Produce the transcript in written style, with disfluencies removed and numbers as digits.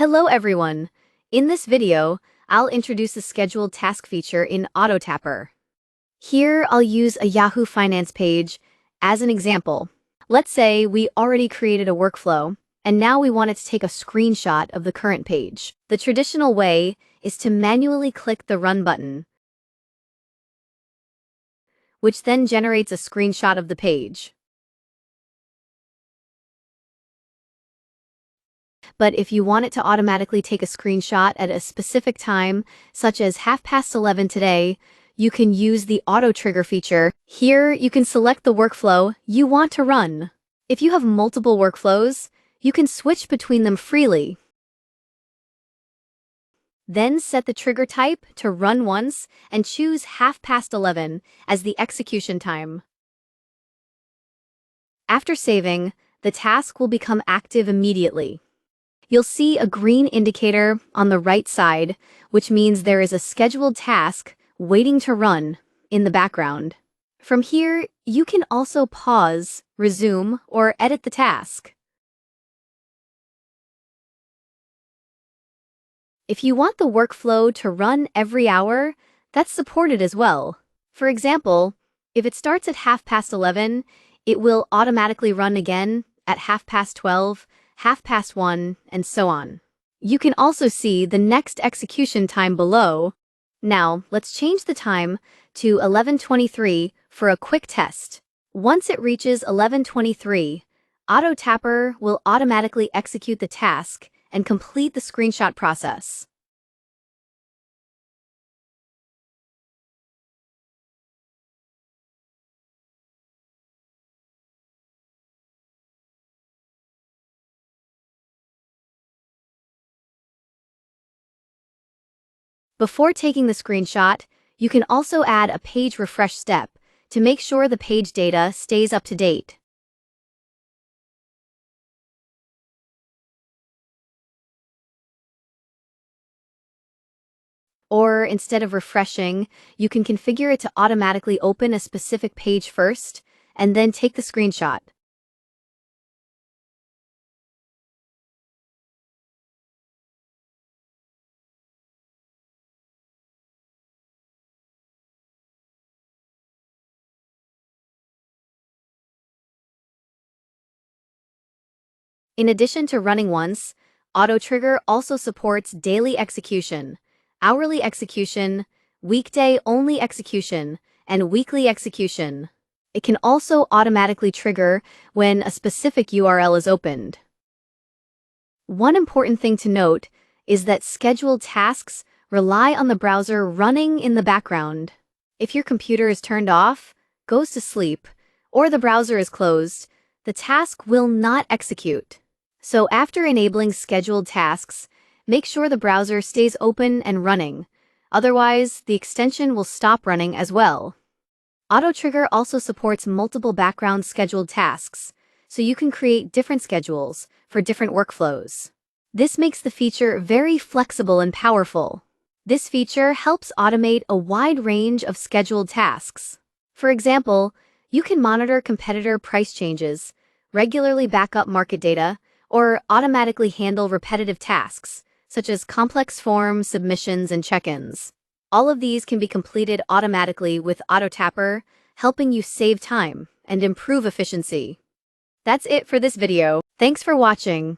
Hello everyone! In this video, I'll introduce the scheduled task feature in AutoTapper. Here, I'll use a Yahoo Finance page as an example. Let's say we already created a workflow, and now we wanted to take a screenshot of the current page. The traditional way is to manually click the Run button, which then generates a screenshot of the page. But if you want it to automatically take a screenshot at a specific time, such as 11:30 today, you can use the auto trigger feature. Here, you can select the workflow you want to run. If you have multiple workflows, you can switch between them freely. Then set the trigger type to run once and choose 11:30 as the execution time. After saving, the task will become active immediately. You'll see a green indicator on the right side, which means there is a scheduled task waiting to run in the background. From here, you can also pause, resume, or edit the task. If you want the workflow to run every hour, that's supported as well. For example, if it starts at 11:30, it will automatically run again at 12:30, 1:30, and so on. You can also see the next execution time below. Now, let's change the time to 11:23 for a quick test. Once it reaches 11:23, AutoTapper will automatically execute the task and complete the screenshot process. Before taking the screenshot, you can also add a page refresh step to make sure the page data stays up to date. Or instead of refreshing, you can configure it to automatically open a specific page first and then take the screenshot. In addition to running once, AutoTrigger also supports daily execution, hourly execution, weekday-only execution, and weekly execution. It can also automatically trigger when a specific URL is opened. One important thing to note is that scheduled tasks rely on the browser running in the background. If your computer is turned off, goes to sleep, or the browser is closed, the task will not execute. So after enabling scheduled tasks, make sure the browser stays open and running. Otherwise, the extension will stop running as well. AutoTrigger also supports multiple background scheduled tasks, so you can create different schedules for different workflows. This makes the feature very flexible and powerful. This feature helps automate a wide range of scheduled tasks. For example, you can monitor competitor price changes, regularly back up market data, or automatically handle repetitive tasks, such as complex form submissions and check-ins. All of these can be completed automatically with AutoTapper, helping you save time and improve efficiency. That's it for this video. Thanks for watching.